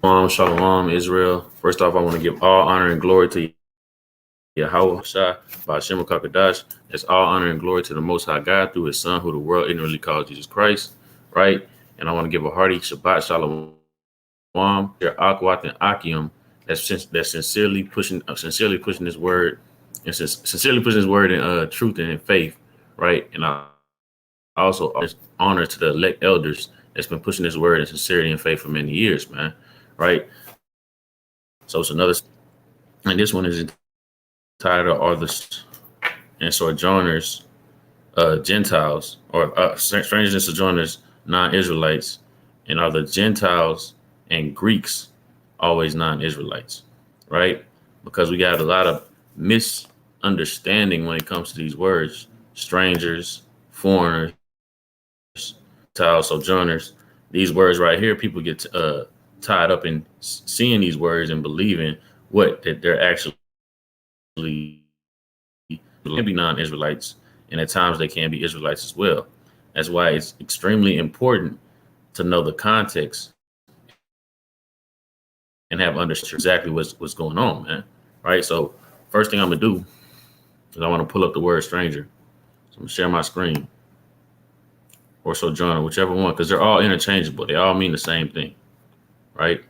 Shalom, Israel. First off, I want to give all honor and glory to Yahweh Shah by Shem Kakadash. It's all honor and glory to the Most High God through His Son, who the world ignorantly calls Jesus Christ, right? And I want to give a hearty Shabbat Shalom, their Akwat and Akium, that's sincerely pushing His word, and sincerely pushing His word in truth and in faith, right? And I also honor to the elect elders that's been pushing His word in sincerity and faith for many years, man, right? So it's another, and this one is entitled "Are the and Sojourners Gentiles, or strangers and sojourners non-Israelites, and are the Gentiles and Greeks always non-Israelites?" Right? Because we got a lot of misunderstanding when it comes to these words: strangers, foreigners, Gentiles, sojourners. These words right here, people get tied up in seeing these words and believing that they're actually can be non-Israelites, and at times they can be Israelites as well. That's why it's extremely important to know the context and have understood exactly what's going on, man. Right. So first thing I'm gonna do is I want to pull up the word stranger. So I'm gonna share my screen, or sojourner, whichever one, because they're all interchangeable. They all mean the same thing, right?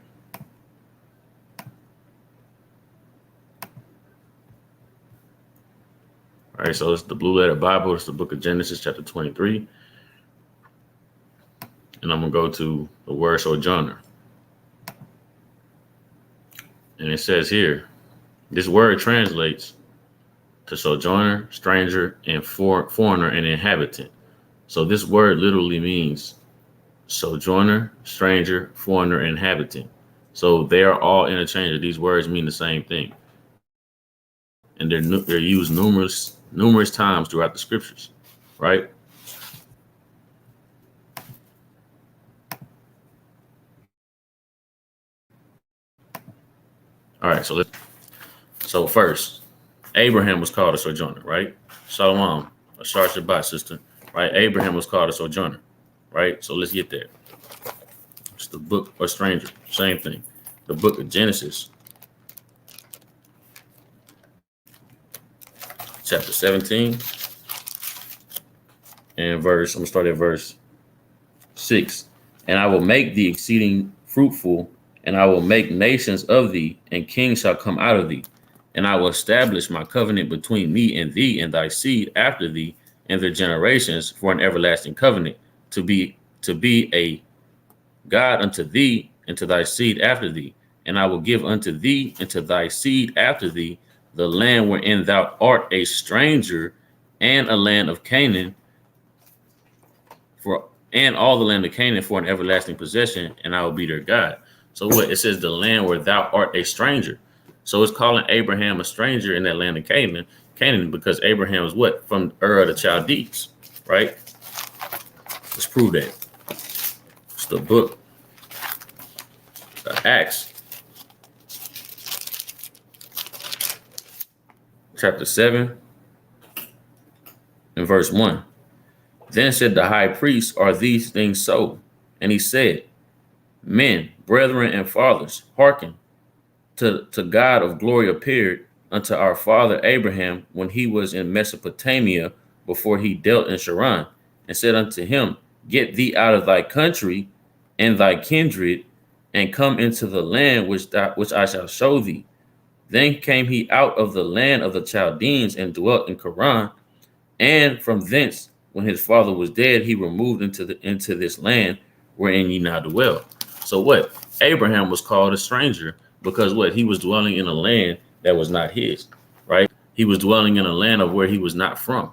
All right, so it's the Blue Letter Bible. It's the book of Genesis, chapter 23. And I'm going to go to the word sojourner. And it says here, this word translates to sojourner, stranger, and foreigner and inhabitant. So this word literally means sojourner, stranger, foreigner, inhabitant. So they are all interchangeable. These words mean the same thing, and they're used numerous times throughout the scriptures, right? All right, so first, Abraham was called a sojourner, right? Shalom, a Shar Shabbat sister, right? Abraham was called a sojourner, right? So let's get there. It's the book or stranger, same thing. The book of Genesis, chapter 17, and I'm gonna start at verse 6. And I will make thee exceeding fruitful, and I will make nations of thee, and kings shall come out of thee. And I will establish my covenant between me and thee and thy seed after thee and their generations for an everlasting covenant, to be a God unto thee and to thy seed after thee. And I will give unto thee and to thy seed after thee the land wherein thou art a stranger, and a land of Canaan, for and all the land of Canaan for an everlasting possession, and I will be their God. So what it says, the land where thou art a stranger. So it's calling Abraham a stranger in that land of Canaan, because Abraham is what? From Ur of the Chaldees, right? Let's prove that. It's the book of Acts, chapter 7, and verse 1. Then said the high priest, "Are these things so?" And he said, "Men, brethren, and fathers, hearken. To God of glory appeared unto our father Abraham when he was in Mesopotamia, before he dealt in Charan, and said unto him, Get thee out of thy country and thy kindred, and come into the land which I shall show thee. Then came he out of the land of the Chaldeans and dwelt in Charan, and from thence, when his father was dead, he removed into this land wherein ye now dwell." So what? Abraham was called a stranger because what? He was dwelling in a land that was not his, right? He was dwelling in a land of where he was not from.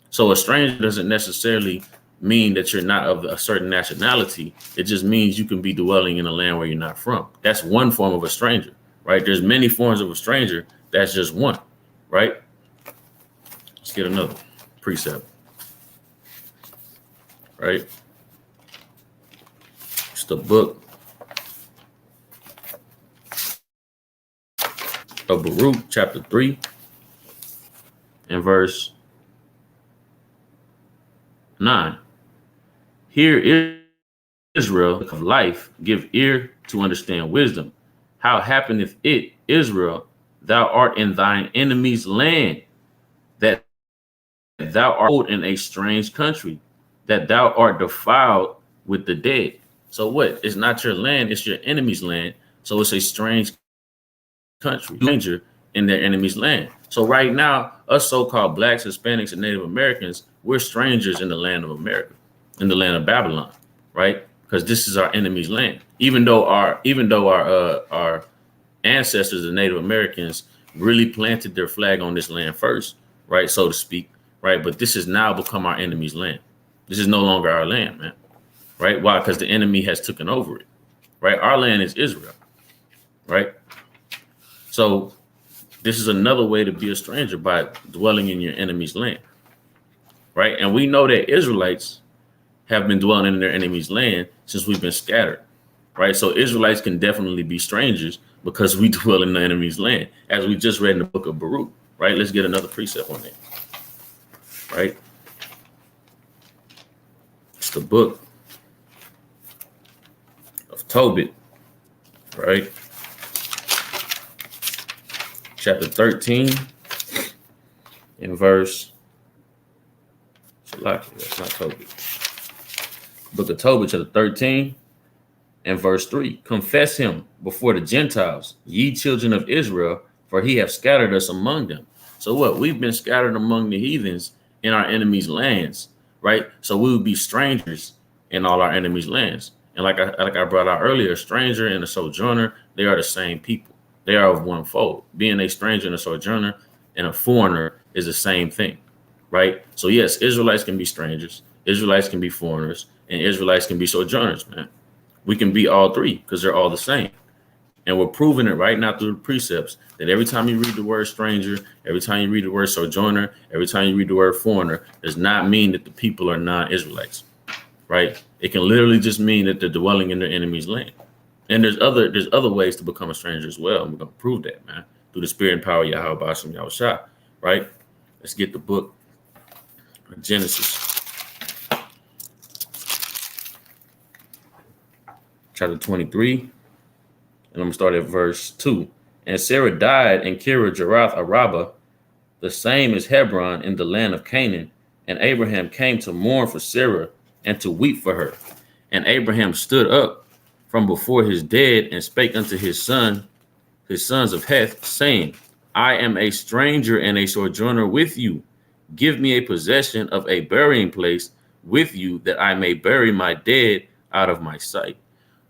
So a stranger doesn't necessarily mean that you're not of a certain nationality. It just means you can be dwelling in a land where you're not from. That's one form of a stranger, right? There's many forms of a stranger. That's just one, right? Let's get another precept, right? It's the book of Baruch, chapter 3, and verse 9. Here Israel of life, give ear to understand wisdom. How happeneth it, Israel, thou art in thine enemy's land, that thou art in a strange country, that thou art defiled with the dead. So what? It's not your land, it's your enemy's land. So it's a strange country, stranger in their enemy's land. So right now, us so-called blacks, Hispanics, and Native Americans, we're strangers in the land of America, in the land of Babylon, right? Because this is our enemy's land. Even though our ancestors, the Native Americans, really planted their flag on this land first, right, so to speak, right? But this has now become our enemy's land. This is no longer our land, man. Right? Why? Because the enemy has taken over it. Right? Our land is Israel. Right? So this is another way to be a stranger, by dwelling in your enemy's land. Right? And we know that Israelites have been dwelling in their enemy's land since we've been scattered. Right? So Israelites can definitely be strangers because we dwell in the enemy's land, as we just read in the book of Baruch. Right? Let's get another precept on that. Right? It's the book of Tobit, right? Chapter 13 in verse, that's not Tobit. Book of Tobit, chapter 13 and verse 3. Confess him before the Gentiles, ye children of Israel, for he hath scattered us among them. So what? We've been scattered among the heathens in our enemies' lands, right? So we would be strangers in all our enemies' lands. And like I brought out earlier, a stranger and a sojourner, they are the same people. They are of one fold. Being a stranger and a sojourner and a foreigner is the same thing, right? So yes, Israelites can be strangers, Israelites can be foreigners, and Israelites can be sojourners, man. We can be all three because they're all the same. And we're proving it right now through the precepts that every time you read the word stranger, every time you read the word sojourner, every time you read the word foreigner, does not mean that the people are non-Israelites, right? It can literally just mean that they're dwelling in their enemy's land. And there's other ways to become a stranger as well. And we're going to prove that, man, through the spirit and power of Yahweh Basham Yahushua, right? Let's get the book of Genesis, chapter 23. And I'm going to start at verse 2. And Sarah died in Kiriath Arabah, the same as Hebron, in the land of Canaan. And Abraham came to mourn for Sarah and to weep for her. And Abraham stood up from before his dead and spake unto his sons of Heth, saying, I am a stranger and a sojourner with you. Give me a possession of a burying place with you, that I may bury my dead out of my sight.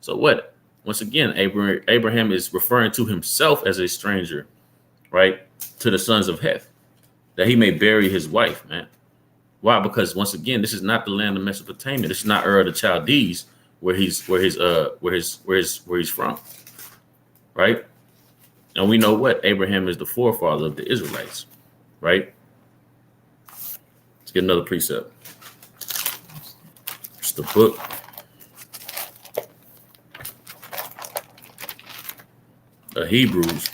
So what? Once again, Abraham is referring to himself as a stranger, right, to the sons of Heth, that he may bury his wife, man. Why? Because once again, this is not the land of Mesopotamia. This is not Ur of the Chaldees, where he's from, right? And we know what? Abraham is the forefather of the Israelites, right? Let's get another precept. It's the book of Hebrews,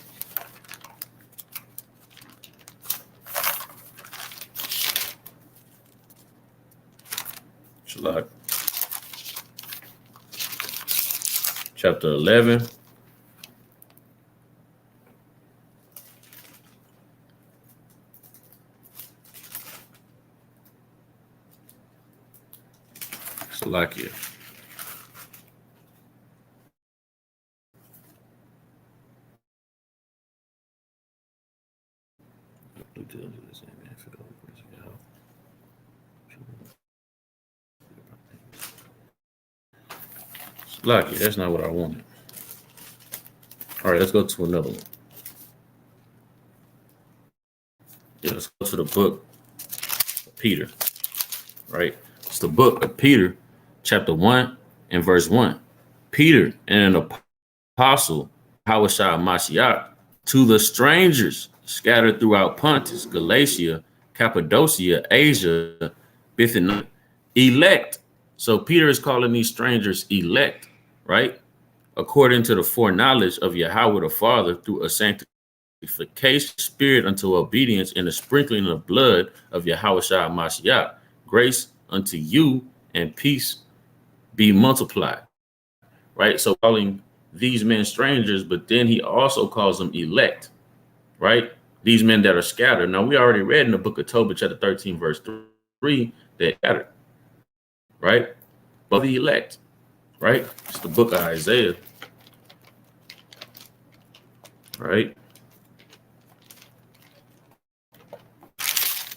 chapter 11. Salakia. Salakia, that's not what I wanted. All right, let's go to another one. Yeah, let's go to the book of Peter, right? It's the book of Peter, chapter 1 and verse 1. Peter, an apostle, Yahushua Mashiach, to the strangers scattered throughout Pontus, Galatia, Cappadocia, Asia, Bithynia, elect. So Peter is calling these strangers elect, right? According to the foreknowledge of Yahweh the Father, through a sanctification spirit unto obedience and the sprinkling of blood of Yahushua Mashiach. Grace unto you and peace be multiplied, right? So calling these men strangers, but then he also calls them elect, right? These men that are scattered. Now, we already read in the book of Tobit, chapter 13, verse 3, that scattered, right? But the elect, right? It's the book of Isaiah, right?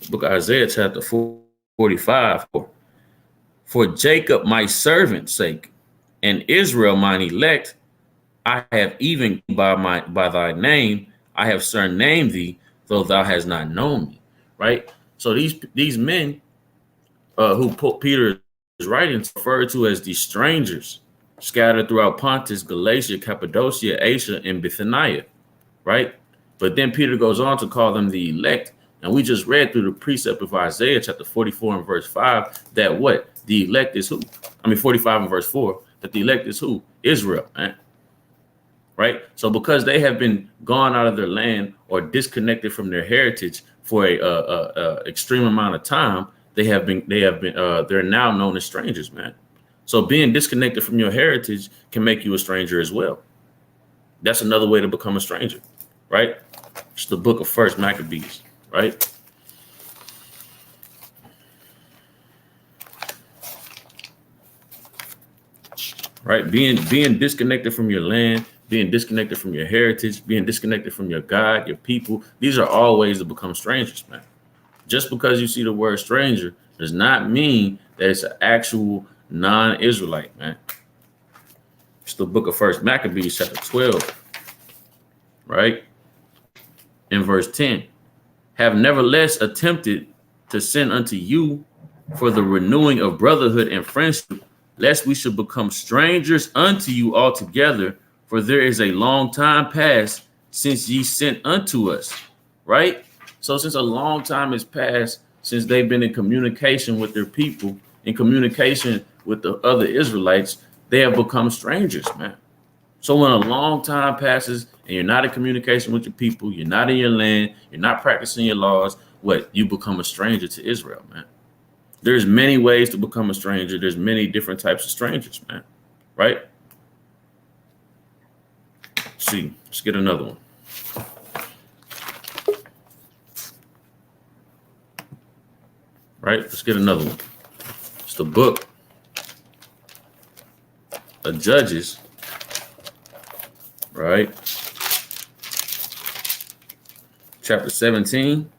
The book of Isaiah, chapter 45. For Jacob, my servant's sake, and Israel, mine elect, I have even by thy name, I have surnamed thee, though thou hast not known me. Right? So these men who Peter is writing referred to as the strangers scattered throughout Pontus, Galatia, Cappadocia, Asia, and Bithynia. Right? But then Peter goes on to call them the elect. And we just read through the precept of Isaiah chapter 44 and verse 5 that what? The elect is who? 45 and verse 4, that the elect is who? Israel, man. Right? So because they have been gone out of their land or disconnected from their heritage for a extreme amount of time, they're now known as strangers, man. So being disconnected from your heritage can make you a stranger as well. That's another way to become a stranger, right? It's the book of First Maccabees, right? Right? Being disconnected from your land, being disconnected from your heritage, being disconnected from your God, your people. These are all ways to become strangers, man. Just because you see the word stranger does not mean that it's an actual non-Israelite, man. It's the book of First Maccabees, chapter 12, right? In verse 10. Have nevertheless attempted to send unto you for the renewing of brotherhood and friendship, lest we should become strangers unto you altogether, for there is a long time past since ye sent unto us, right? So since a long time has passed since they've been in communication with their people, in communication with the other Israelites, they have become strangers, man. So when a long time passes and you're not in communication with your people, you're not in your land, you're not practicing your laws, you become a stranger to Israel, man. There's many ways to become a stranger. There's many different types of strangers, man. Right? Let's get another one. Right? Let's get another one. It's the book of Judges, right? Chapter 17.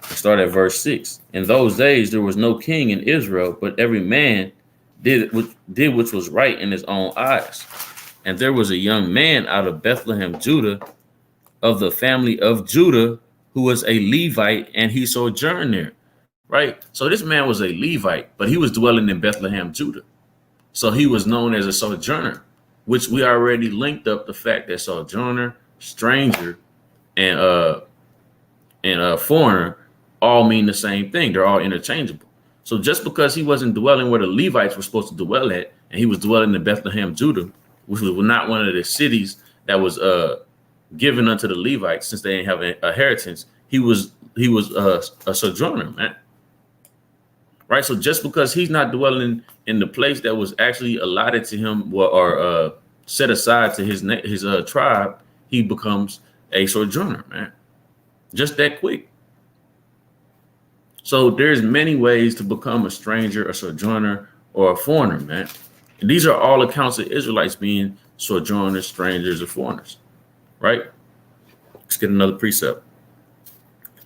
Start at verse 6. In those days there was no king in Israel, but every man did which was right in his own eyes. And there was a young man out of Bethlehem, Judah, of the family of Judah, who was a Levite, and he sojourned there. Right? So this man was a Levite, but he was dwelling in Bethlehem, Judah. So he was known as a sojourner, which we already linked up the fact that sojourner, stranger, and foreigner all mean the same thing. They're all interchangeable. So just because he wasn't dwelling where the Levites were supposed to dwell at, and he was dwelling in Bethlehem, Judah, which was not one of the cities that was given unto the Levites, since they didn't have a inheritance, he was a sojourner, man. Right. So just because he's not dwelling in the place that was actually allotted to him or set aside to his tribe, he becomes a sojourner, man. Just that quick. So there's many ways to become a stranger, a sojourner, or a foreigner, man. And these are all accounts of Israelites being sojourners, strangers, or foreigners, right? Let's get another precept.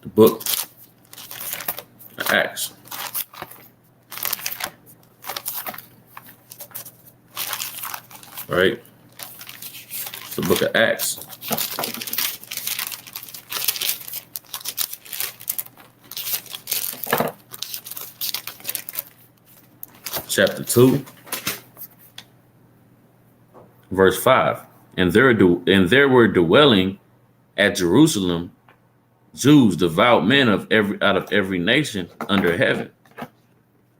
The book of Acts. All right. It's the book of Acts. Chapter 2, verse 5. And there were dwelling at Jerusalem Jews, devout men out of every nation under heaven.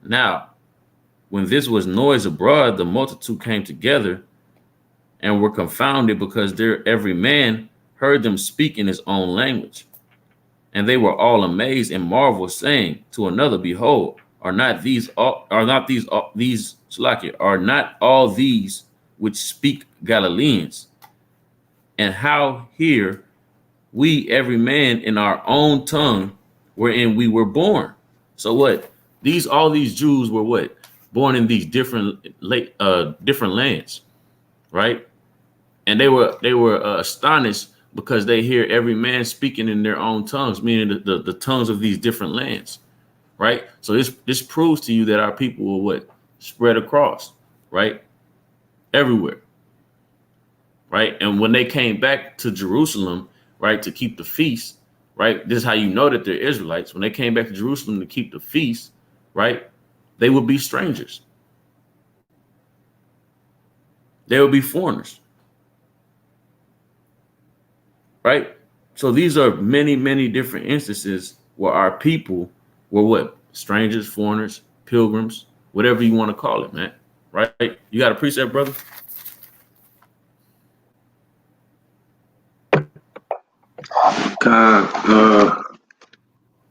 Now, when this was noised abroad, the multitude came together and were confounded, because every man heard them speak in his own language. And they were all amazed and marveled, saying to another, Behold, are not these all are not these all, these Salakia, are not all these which speak Galileans? And how hear we every man in our own tongue wherein we were born? So what? These all these Jews were what? Born in these different lands, right? And they were astonished because they hear every man speaking in their own tongues, meaning the tongues of these different lands, right? So this proves to you that our people were what? Spread across, right? Everywhere, right? And when they came back to Jerusalem, right, to keep the feast, right? This is how you know that they're Israelites. When they came back to Jerusalem to keep the feast, right, they would be strangers. They would be foreigners, right? So these are many, many different instances where our people were what? Strangers, foreigners, pilgrims, whatever you want to call it, man. Right? You got a precept, brother?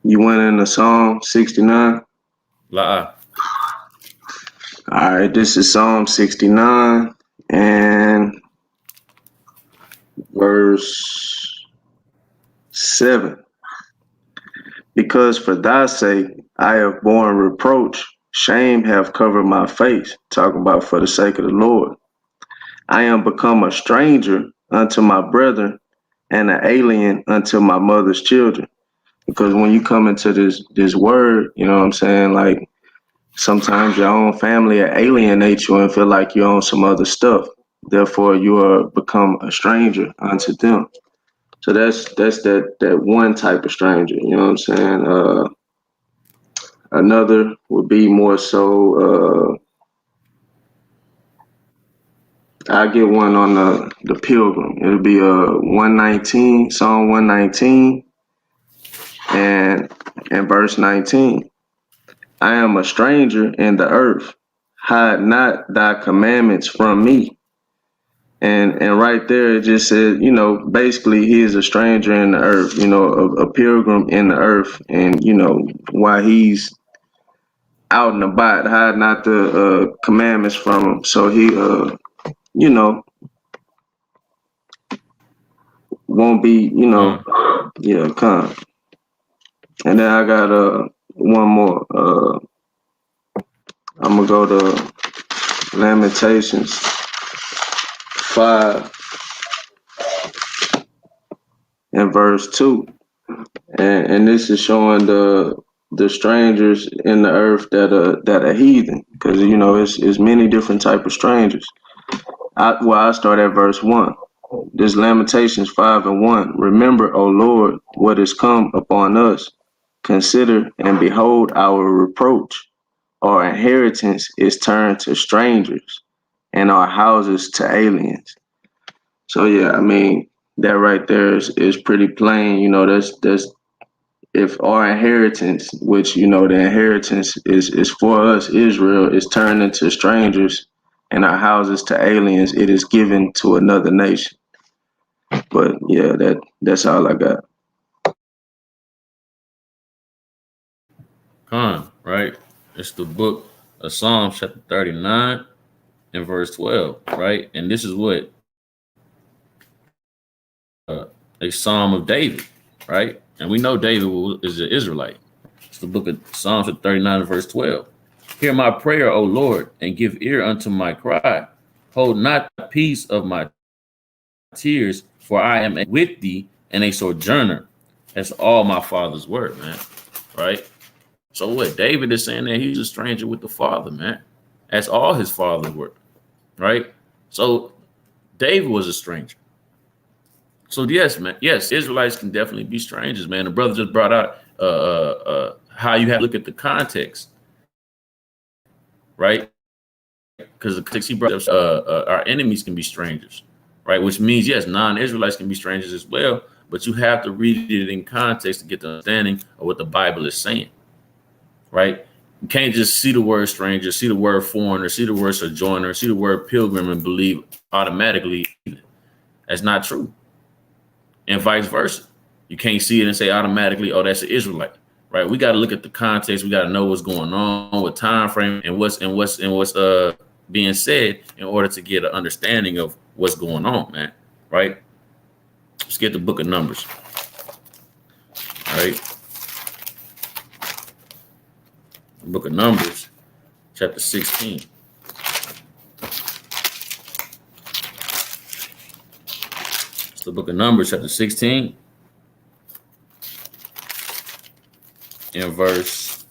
You went into Psalm 69. La. All right, this is Psalm 69 and verse 7. Because for thy sake I have borne reproach, shame hath covered my face. Talking about for the sake of the Lord. I am become a stranger unto my brethren and an alien unto my mother's children. Because when you come into this word, you know what I'm saying? Like sometimes your own family will alienate you and feel like you own some other stuff. Therefore, you are become a stranger unto them. So that's that one type of stranger. You know what I'm saying? Another would be more so. I get one on the pilgrim. It'll be 119, Psalm 119, and verse 19. I am a stranger in the earth. Hide not thy commandments from me. And right there it just said, you know, basically he is a stranger in the earth, you know, a pilgrim in the earth, and you know, while he's out and about, hide not the commandments from him. So he you know, won't be, you know, yeah, come. And then I got one more. I'm gonna go to Lamentations 5 and verse 2. And this is showing the strangers in the earth that are heathen, because you know it's many different type of strangers. I start at verse 1. This Lamentations 5 and 1. Remember, O Lord, what is come upon us. Consider and behold our reproach. Our inheritance is turned to strangers, and our houses to aliens. So yeah, I mean that right there is pretty plain. You know, that's if our inheritance, which you know the inheritance is for us, Israel, is turned into strangers, and our houses to aliens, it is given to another nation. But yeah, that's all I got. Right? It's the book of Psalms, chapter 39 and verse 12, right? And this is what a psalm of David, right? And we know David is an Israelite. It's the book of Psalms, chapter 39 and verse 12. Hear my prayer, O Lord, and give ear unto my cry. Hold not the peace of my tears, for I am with thee and a sojourner. That's all my father's word, man. Right? So what? David is saying that he's a stranger with the father, man. That's all his father's word. Right? So David was a stranger. So yes, man. Yes, Israelites can definitely be strangers, man. The brother just brought out how you have to look at the context, right? Because the context he brought up, our enemies can be strangers, right? Which means yes, non-Israelites can be strangers as well, but you have to read it in context to get the understanding of what the Bible is saying, right? You can't just see the word stranger, see the word foreigner, see the word sojourner, see the word pilgrim, and believe automatically. That's not true. And vice versa. You can't see it and say automatically, oh, that's an Israelite, right? We got to look at the context. We got to know what's going on, what time frame, and what's being said in order to get an understanding of what's going on, man. Right? Let's get the book of Numbers. All right. The book of Numbers, chapter 16. It's the book of Numbers, chapter 16. In verse,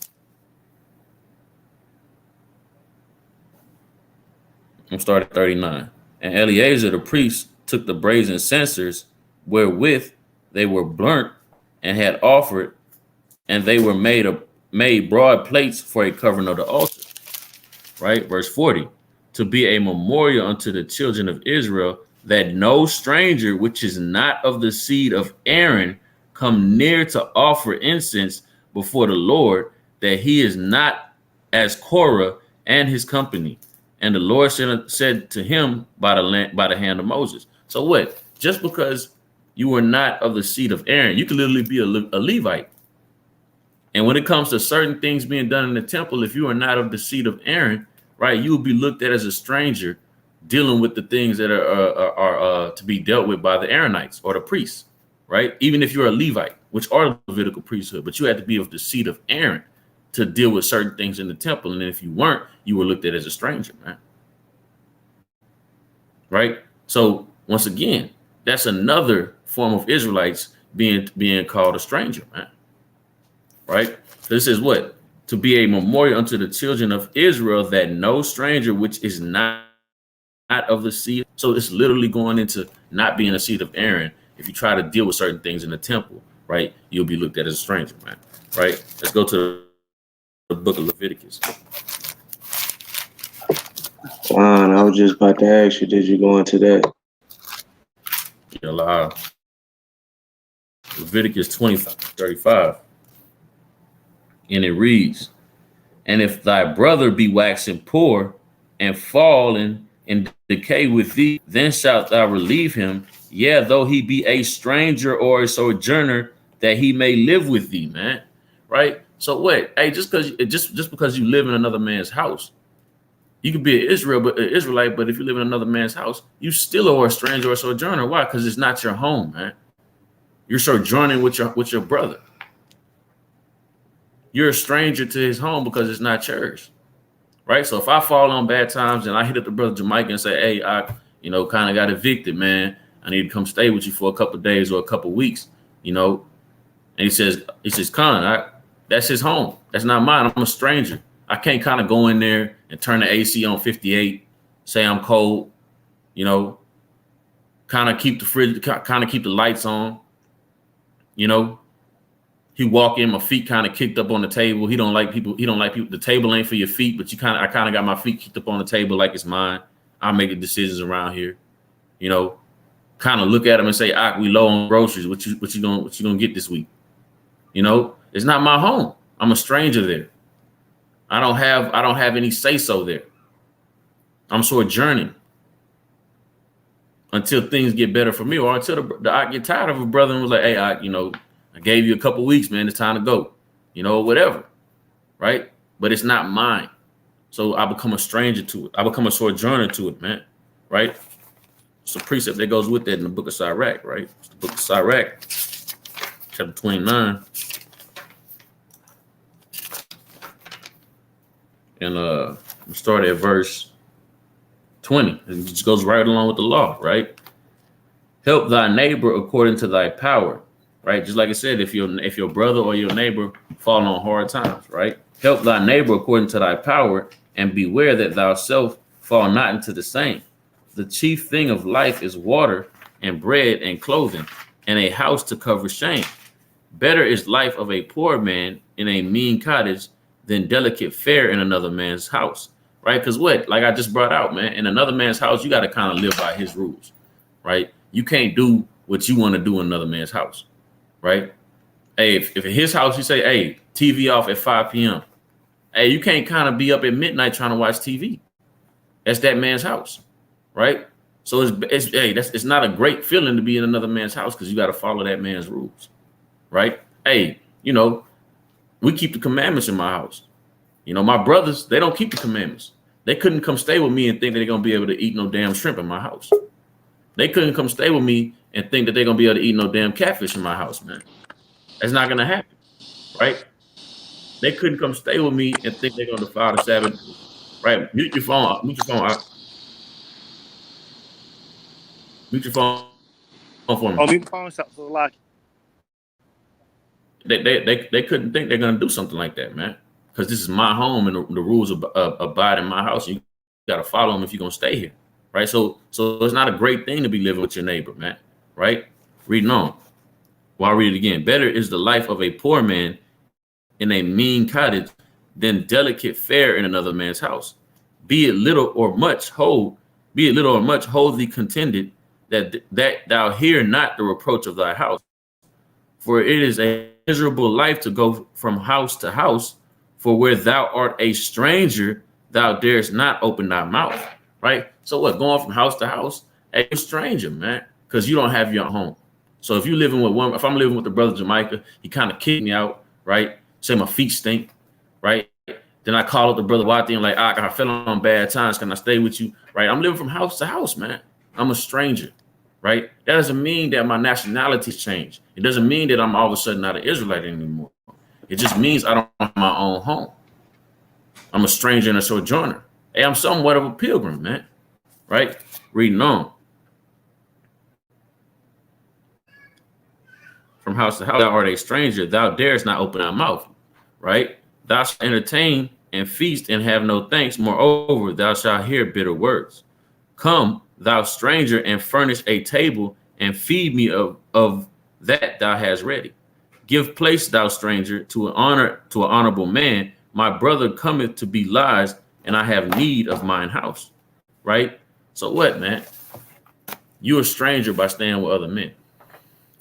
I'm starting at 39. And Eleazar the priest took the brazen censers wherewith they were burnt and had offered, and they were made broad plates for a covering of the altar. Right? Verse 40. To be a memorial unto the children of Israel, that no stranger which is not of the seed of Aaron come near to offer incense before the Lord, that he is not as Korah and his company. And the Lord said to him by the hand of Moses. So what? Just because you were not of the seed of Aaron, you could literally be a Levite. And when it comes to certain things being done in the temple, if you are not of the seed of Aaron, right, you will be looked at as a stranger dealing with the things that are to be dealt with by the Aaronites or the priests, right? Even if you're a Levite, which are the Levitical priesthood, but you had to be of the seed of Aaron to deal with certain things in the temple. And if you weren't, you were looked at as a stranger, man. Right? So once again, that's another form of Israelites being called a stranger, man. Right? So this is what? To be a memorial unto the children of Israel, that no stranger which is not of the seed. So it's literally going into not being a seed of Aaron. If you try to deal with certain things in the temple, right, you'll be looked at as a stranger, man. Right? Let's go to the book of Leviticus. I was just about to ask you, did you go into that? Yeah, Leviticus 20:35. And it reads, and if thy brother be waxing poor and fallen and decay with thee, then shalt thou relieve him, yea, though he be a stranger or a sojourner, that he may live with thee, man. Right? So what? Hey, just because you live in another man's house, you could be an Israelite, but if you live in another man's house, you still are a stranger or a sojourner. Why? Because it's not your home, man. You're sojourning with your brother. You're a stranger to his home because it's not yours, right? So if I fall on bad times and I hit up the brother Jamaica and say, hey, I, kind of got evicted, man. I need to come stay with you for a couple of days or a couple of weeks, and he says, Con, that's his home. That's not mine. I'm a stranger. I can't kind of go in there and turn the AC on 58, say I'm cold, kind of keep the fridge, kind of keep the lights on, He walk in, my feet kind of kicked up on the table. He don't like people. The table ain't for your feet, but I kind of got my feet kicked up on the table like it's mine. I make the decisions around here, kind of look at him and say, we low on groceries. What you gonna get this week? It's not my home. I'm a stranger there. I don't have any say so there. I'm sojourning until things get better for me, or until I get tired of a brother and was like, hey, I gave you a couple weeks, man. It's time to go, whatever. Right. But it's not mine. So I become a stranger to it. I become a sojourner to it, man. Right. It's a precept that goes with that in the book of Sirach. Right. It's the book of Sirach, chapter 29. And we start at verse 20. It just goes right along with the law. Right. Help thy neighbor according to thy power. Right, just like I said, if your brother or your neighbor fall on hard times, right? Help thy neighbor according to thy power, and beware that thou self fall not into the same. The chief thing of life is water and bread and clothing, and a house to cover shame. Better is life of a poor man in a mean cottage than delicate fare in another man's house, right? Because like I just brought out, man, in another man's house, you got to kind of live by his rules, right? You can't do what you want to do in another man's house. Right. Hey, if in his house you say, hey, TV off at 5 p.m. Hey, you can't kind of be up at midnight trying to watch TV. That's that man's house. Right. So it's not a great feeling to be in another man's house because you got to follow that man's rules. Right. Hey, We keep the commandments in my house. You know, my brothers, they don't keep the commandments. They couldn't come stay with me and think that they're gonna be able to eat no damn shrimp in my house. They couldn't come stay with me and think that they're gonna be able to eat no damn catfish in my house, man. That's not gonna happen, right? They couldn't come stay with me and think they're gonna defile the Sabbath, right? Mute your phone. Mute your phone. Mute your phone for me. Oh, mute the phone, so like They couldn't think they're gonna do something like that, man. Because this is my home and the rules abide in my house. You gotta follow them if you're gonna stay here, right? So it's not a great thing to be living with your neighbor, man, right? Reading on. Well, I'll read it again. Better is the life of a poor man in a mean cottage than delicate fare in another man's house. Be it little or much, hold thee contented that thou hear not the reproach of thy house. For it is a miserable life to go from house to house. For where thou art a stranger, thou darest not open thy mouth. Right? So what? Going from house to house, hey, you're a stranger, man, because you don't have your home. So if you living with one, if I'm living with the brother Jamaica, he kind of kicked me out, right? Say my feet stink, right? Then I call up the brother Wati and like, I fell on bad times. Can I stay with you? Right? I'm living from house to house, man. I'm a stranger, right? That doesn't mean that my nationality's changed. It doesn't mean that I'm all of a sudden not an Israelite anymore. It just means I don't have my own home. I'm a stranger and a sojourner. Hey, I'm somewhat of a pilgrim, man. Right? Reading on. From house to house, thou art a stranger, thou darest not open thy mouth. Right? Thou shalt entertain and feast and have no thanks. Moreover, thou shalt hear bitter words. Come, thou stranger, and furnish a table and feed me of that thou hast ready. Give place, thou stranger, to an honorable man. My brother cometh to be lodged, and I have need of mine house. Right? So what, man? You a stranger by staying with other men,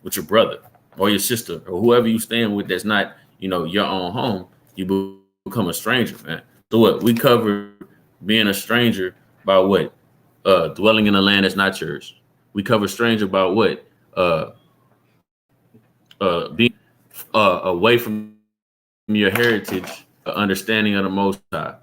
with your brother or your sister or whoever you staying with that's not, your own home. You become a stranger, man. So what? We cover being a stranger by what? Dwelling in a land that's not yours. We cover stranger by what? Being away from your heritage, understanding of the Most High.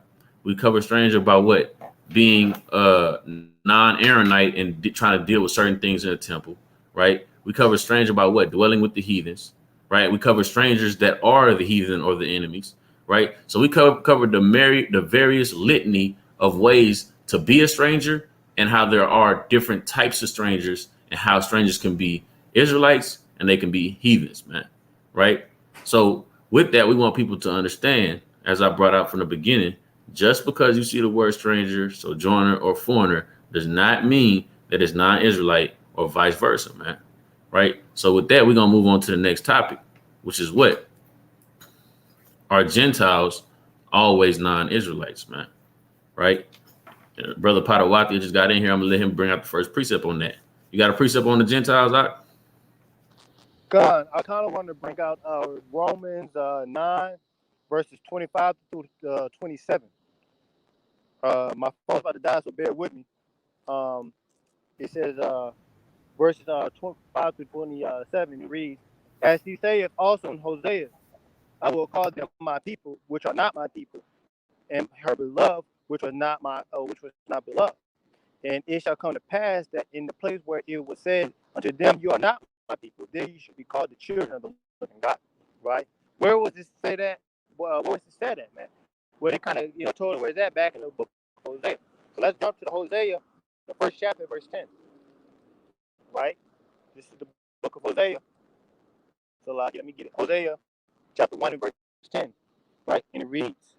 We cover stranger about what? Being non-Aaronite and trying to deal with certain things in the temple, right? We cover stranger about what? Dwelling with the heathens, right? We cover strangers that are the heathen or the enemies, right? So we cover the various litany of ways to be a stranger and how there are different types of strangers and how strangers can be Israelites and they can be heathens, man, right? So with that, we want people to understand, as I brought out from the beginning, just because you see the word stranger, sojourner, or foreigner does not mean that it's non-Israelite or vice versa, man. Right? So with that, we're going to move on to the next topic, which is what? Are Gentiles always non-Israelites, man? Right? Brother Potawati just got in here. I'm going to let him bring out the first precept on that. You got a precept on the Gentiles, Doc? God, I kind of want to bring out Romans 9, verses 25 through 27. My phone's about to die, so bear with me. It says, verses 25 through 27, it reads, as he saith also in Hosea, I will call them my people, which are not my people, and her beloved, which was not beloved. And it shall come to pass that in the place where it was said unto them, you are not my people, there you should be called the children of the living God. Right? Where was this said at? Well, where was it said at, man? Well, they kind of told us where it's at back in the book of Hosea. So let's jump to the Hosea, the first chapter, verse 10. Right? This is the book of Hosea. So let me get it. Hosea chapter 1 and verse 10. Right? And it reads,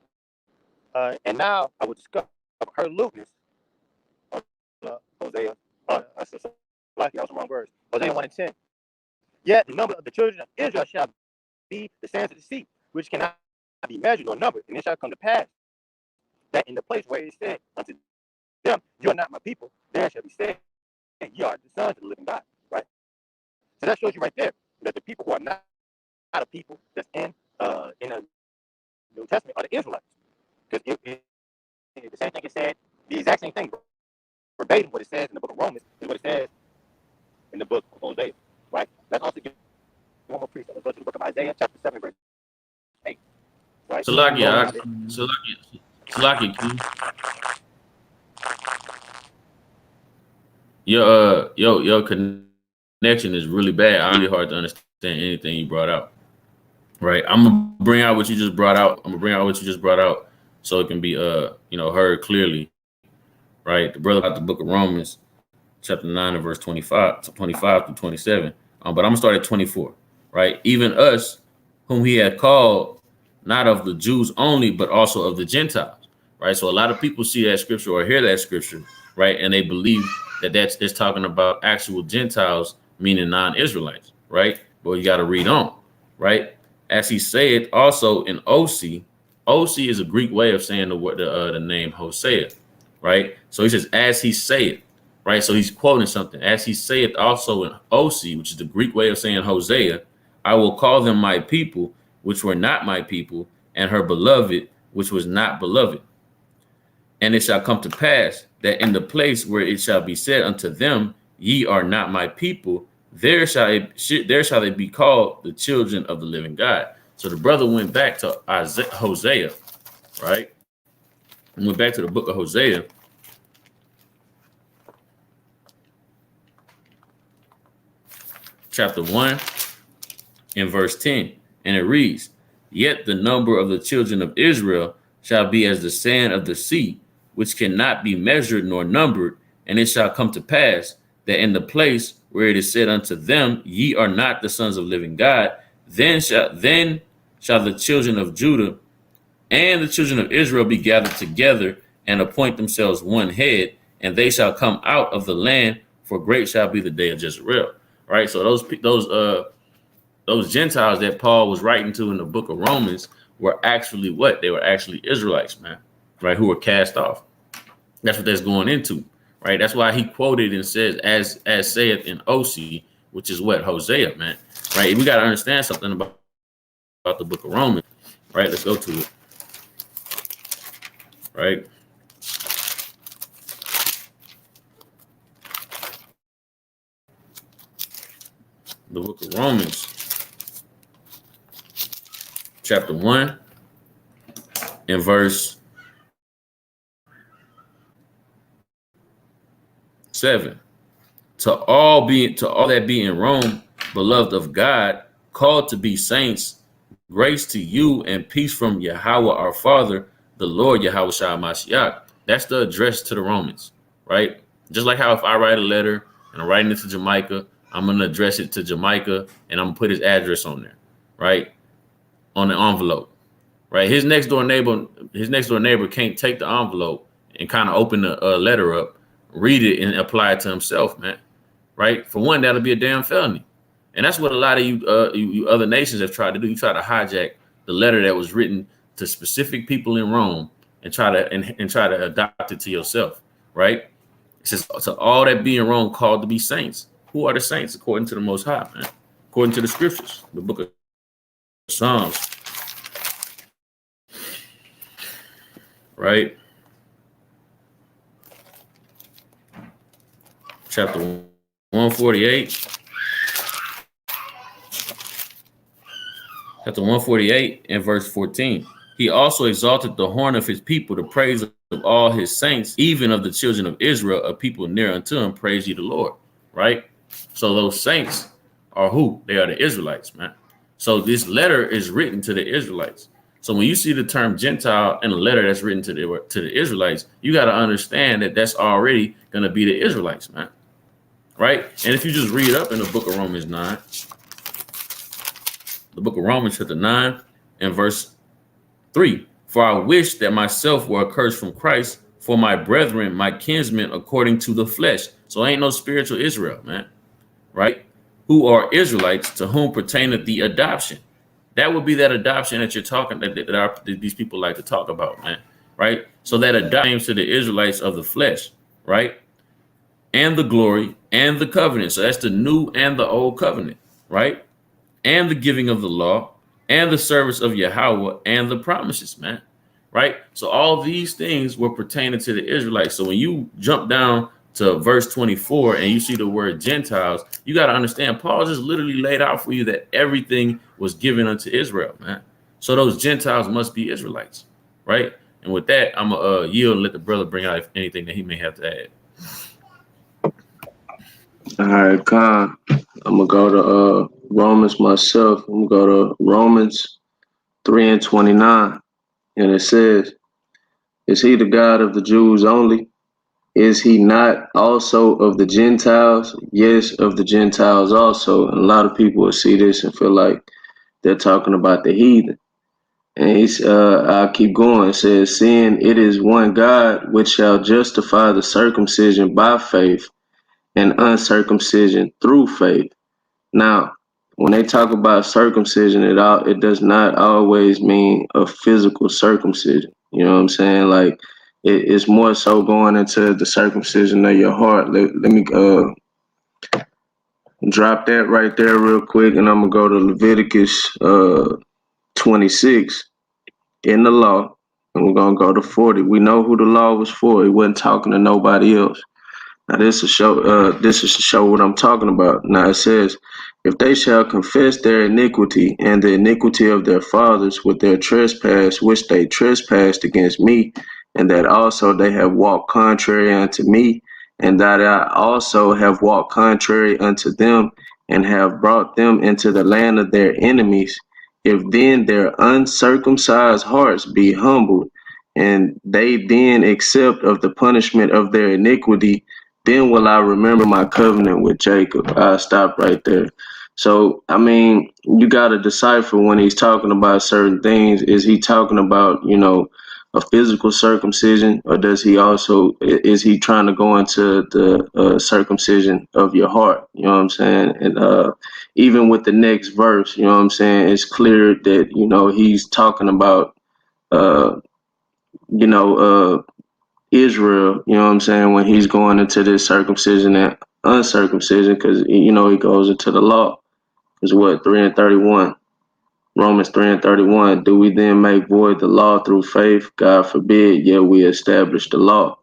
and now I will discover her lewdness. Hosea. I was the wrong verse. Hosea 1 and 10. Yet the number of the children of Israel shall be the sands of the sea, which cannot be measured or numbered. And it shall come to pass that in the place where it said unto them, you are not my people, there shall be said, you are the sons of the living God. Right? So that shows you right there that the people who are not a people that's in the New Testament are the Israelites. Because the same thing is said, the exact same thing, verbatim what it says in the book of Romans is what it says in the book of Hosea. Right? Let's also get one more precept. Let's go to the book of Isaiah, chapter 7, verse 8. like Salakia, Romans. Salakia, King. Your connection is really bad. Really hard to understand anything you brought out. Right. I'm gonna bring out what you just brought out. So it can be heard clearly. Right. The brother about the book of Romans, chapter 9 and verse 25 to 25 to 27. But I'm gonna start at 24. Right. Even us, whom he had called, not of the Jews only, but also of the Gentiles. Right. So a lot of people see that scripture or hear that scripture, right, and they believe that it's talking about actual Gentiles, meaning non-Israelites. Right. But you got to read on. Right. As he said also in OC, OC is a Greek way of saying the name Hosea, right? So he says, as he said, right? So he's quoting something. As he said also in OC, which is the Greek way of saying Hosea, I will call them my people, which were not my people, and her beloved, which was not beloved. And it shall come to pass that in the place where it shall be said unto them, ye are not my people, there shall they be called the children of the living God. So the brother went back to Hosea, right? And went back to the book of Hosea, chapter 1 and verse 10. And it reads, yet the number of the children of Israel shall be as the sand of the sea, which cannot be measured nor numbered. And it shall come to pass that in the place where it is said unto them, ye are not the sons of living God, then shall the children of Judah and the children of Israel be gathered together and appoint themselves one head, and they shall come out of the land, for great shall be the day of Jezreel. Right. So those Gentiles that Paul was writing to in the book of Romans were actually what? They were actually Israelites, man. Right, who were cast off. That's what that's going into. Right. That's why he quoted and says, as saith in OC, which is what? Hosea, man. Right. We got to understand something about the book of Romans. Right. Let's go to it. Right. The book of Romans, chapter 1 and verse 7. To all that be in Rome, beloved of God, called to be saints, grace to you and peace from Yahweh our Father, the Lord Yahweh Shai Mashiach. That's the address to the Romans, right? Just like how if I write a letter and I'm writing it to Jamaica, I'm going to address it to Jamaica and I'm going to put his address on there, right? On the envelope, right? His next door neighbor can't take the envelope and kind of open the letter up, read it and apply it to himself, man. Right? For one, that'll be a damn felony. And that's what a lot of you other nations have tried to do. You try to hijack the letter that was written to specific people in Rome and try to adopt it to yourself, right? It says, to all that be in Rome called to be saints. Who are the saints? According to the Most High, man. According to the scriptures, the book of Psalms, right? Chapter 148. Chapter 148 and verse 14. He also exalted the horn of his people, the praise of all his saints, even of the children of Israel, a people near unto him. Praise ye the Lord. Right? So those saints are who? They are the Israelites, man. So this letter is written to the Israelites. So when you see the term Gentile in a letter that's written to the Israelites, you got to understand that that's already going to be the Israelites, man. Right? And if you just read up in the book of Romans 9, the book of Romans chapter 9 and verse 3, for I wish that myself were accursed from Christ for my brethren, my kinsmen, according to the flesh. So ain't no spiritual Israel, man. Right? Who are Israelites, to whom pertaineth the adoption. That would be that adoption that you're talking that these people like to talk about, man. Right? So that adoption to the Israelites of the flesh, right? And the glory and the covenant. So that's the new and the old covenant, right? And the giving of the law and the service of Yahweh and the promises, man. Right? So all these things were pertaining to the Israelites. So when you jump down to verse 24 and you see the word Gentiles, you got to understand Paul just literally laid out for you that everything was given unto Israel, man. So those Gentiles must be Israelites, right? And with that, I'm gonna yield and let the brother bring out anything that he may have to add. All right, Khan. I'm gonna go to Romans myself. I'm gonna go to Romans 3:29, and it says, "Is he the God of the Jews only? Is he not also of the Gentiles? Yes, of the Gentiles also." And a lot of people will see this and feel like they're talking about the heathen. And I'll keep going. It says, "Seeing it is one God which shall justify the circumcision by faith and uncircumcision through faith." Now, when they talk about circumcision, it does not always mean a physical circumcision. You know what I'm saying? Like it's more so going into the circumcision of your heart. Let me drop that right there real quick, and I'm gonna go to Leviticus 26 in the law, and we're gonna go to 40. We know who the law was for. He wasn't talking to nobody else. Now this is show. This is to show what I'm talking about. Now it says, "If they shall confess their iniquity and the iniquity of their fathers with their trespass, which they trespassed against me, and that also they have walked contrary unto me, and that I also have walked contrary unto them, and have brought them into the land of their enemies, if then their uncircumcised hearts be humbled, and they then accept of the punishment of their iniquity, then will I remember my covenant with Jacob." I stop right there. So, I mean, you got to decipher when he's talking about certain things. Is he talking about, a physical circumcision, or is he trying to go into the circumcision of your heart? You know what I'm saying? And even with the next verse, you know what I'm saying, it's clear that, he's talking about, uh, you know, Israel, you know what I'm saying, when he's going into this circumcision and uncircumcision, because, he goes into the law. Is what, 3:31. Romans 3:31. "Do we then make void the law through faith? God forbid, yet we establish the law."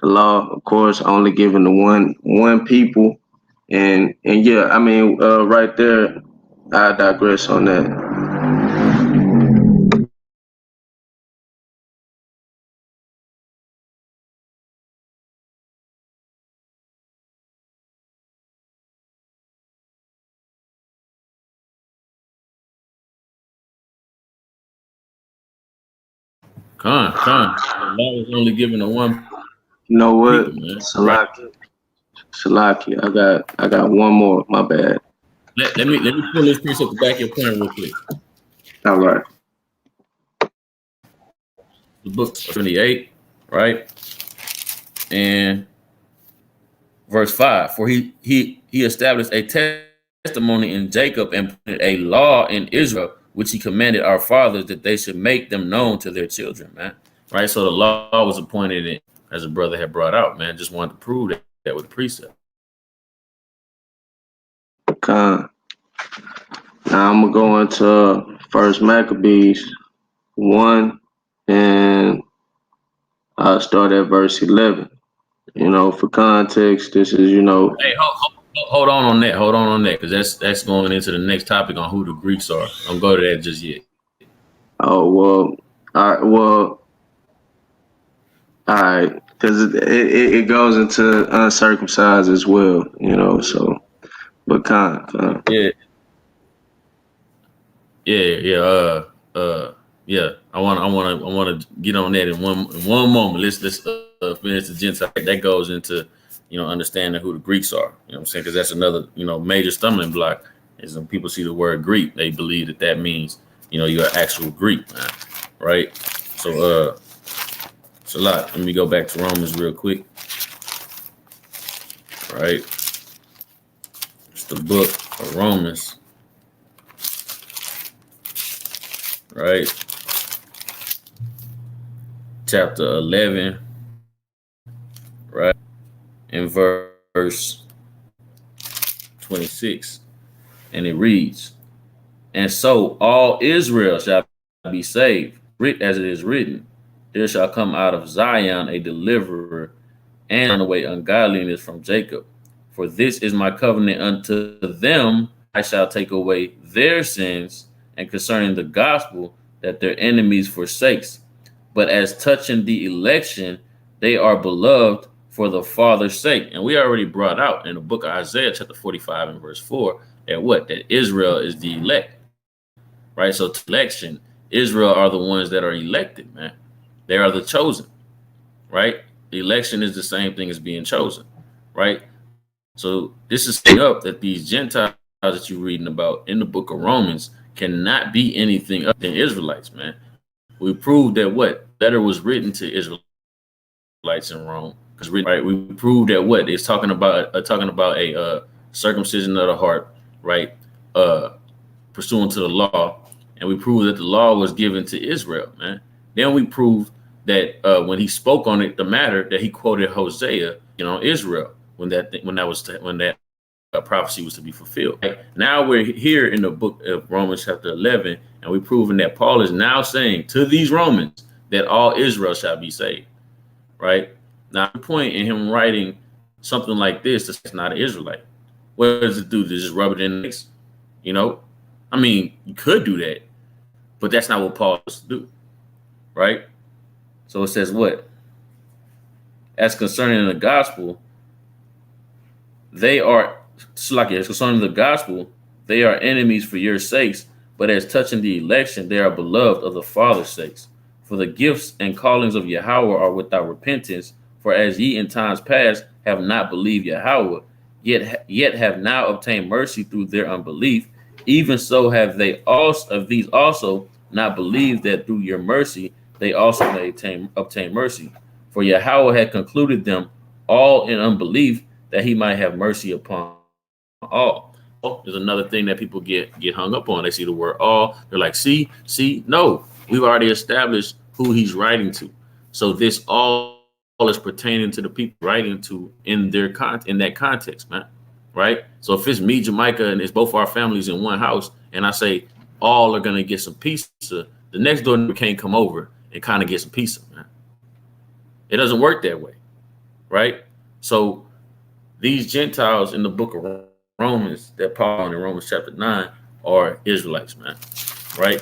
The law, of course, only given to one people. And yeah, I mean, right there, I digress on that. Con. The law is only given to one You know what? people, man. Right? Salaki, I got one more. My bad. Let me pull this piece up the back of your point real quick. All right. The book 28, right? And verse 5. "For he established a testimony in Jacob and put a law in Israel, which he commanded our fathers that they should make them known to their children," man. Right? So the law was appointed in, as a brother had brought out, man. Just wanted to prove that with the precept. Con. Now I'm gonna go into First Maccabees 1, and I'll start at verse 11. For context, this is, Hey, hold on that. Hold on that, because that's going into the next topic on who the Greeks are. Don't go to that just yet. oh, well, all right, because it goes into uncircumcised as well, so, but con. Yeah, yeah. Yeah. I want to get on that in one moment. Let's finish the Gentile. That goes into understanding who the Greeks are. You know what I'm saying? Because that's another major stumbling block. Is when people see the word Greek, they believe that means you're an actual Greek, man. Right? So it's a lot. Let me go back to Romans real quick. Right? It's the book of Romans. Right? Chapter 11. Right? In verse 26. And it reads, "And so all Israel shall be saved, as it is written, there shall come out of Zion a deliverer, and turn away ungodliness from Jacob. For this is my covenant unto them, I shall take away their sins, and concerning the gospel, that their enemies forsakes. But as touching the election, they are beloved for the Father's sake. And we already brought out in the book of Isaiah, chapter 45 and verse 4, that what? That Israel is the elect, right? So to election, Israel are the ones that are elected, man. They are the chosen, right? The election is the same thing as being chosen, right? So this is setting up that these Gentiles that you're reading about in the book of Romans cannot be anything other than Israelites, man. We proved that what letter was written to Israelites in Rome, because right, we proved that what it's talking about a circumcision of the heart, right? Pursuant to the law, and we proved that the law was given to Israel, man. Then we proved that when he spoke on it, the matter that he quoted Hosea, Israel, when that prophecy was to be fulfilled. Right? Now we're here in the book of Romans chapter 11, and we've proven that Paul is now saying to these Romans that all Israel shall be saved. Right? Now, the point in him writing something like this that's not an Israelite. What does it do? To just rub it in the face? I mean, you could do that, but that's not what Paul wants to do. Right? So it says what? As concerning the gospel, they are concerning the gospel, they are enemies for your sakes, but as touching the election, they are beloved of the Father's sakes. For the gifts and callings of Yahweh are without repentance, for as ye in times past have not believed Yahweh, yet have now obtained mercy through their unbelief, even so have they also of these also not believed that through your mercy they also may obtain mercy. For Yahweh had concluded them all in unbelief, that he might have mercy upon all. There's another thing that people get hung up on. They see the word all. They're like, see, no, we've already established who he's writing to. So this all is pertaining to the people writing to in that context, man. Right? So if it's me, Jamaica, and it's both our families in one house, and I say all are gonna get some pizza, the next door neighbor can't come over and kind of get some pizza, man. It doesn't work that way, right? So these Gentiles in the book of Romans that Paul in Romans chapter 9 are Israelites, man. Right?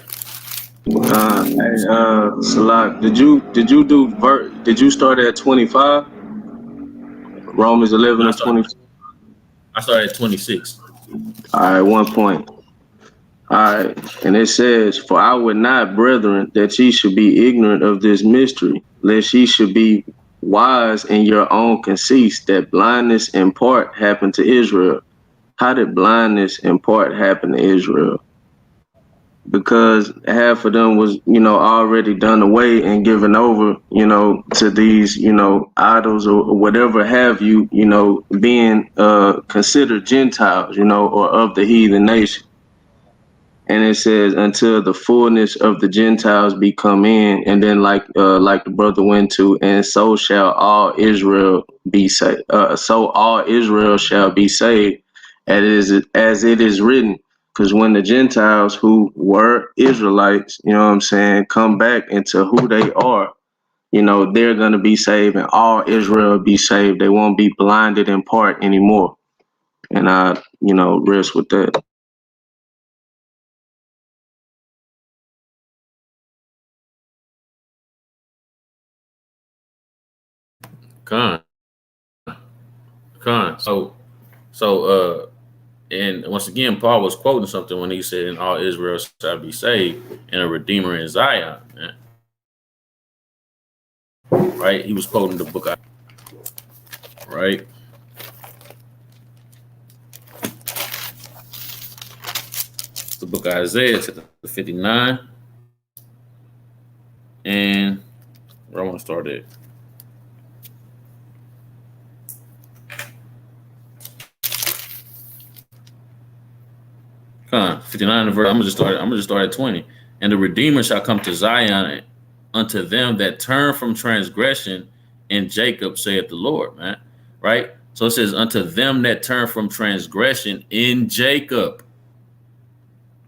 Salak, did you start at 25? Romans 11 and 20. I started at 26. All right, 1 point. All right, and it says, "For I would not, brethren, that ye should be ignorant of this mystery, lest ye should be wise in your own conceits, that blindness in part happened to Israel." How did blindness in part happen to Israel? Because half of them was, already done away and given over, to these, idols or whatever have you, being considered Gentiles, or of the heathen nation. And it says, until the fullness of the Gentiles be come in, and then like the brother went to, and so shall all Israel be saved. So all Israel shall be saved, as it is written. Because when the Gentiles who were Israelites, come back into who they are, they're gonna be saved, and all Israel be saved. They won't be blinded in part anymore. And I, rest with that. Con. And once again, Paul was quoting something when he said, "And all Israel shall be saved, and a Redeemer in Zion." Man. Right? He was quoting the book, right? The book of Isaiah, chapter 59, and where I want to start at. Con 59 verse. I'm gonna just start at 20. And the Redeemer shall come to Zion unto them that turn from transgression in Jacob, saith the Lord, man. Right? So it says, unto them that turn from transgression in Jacob.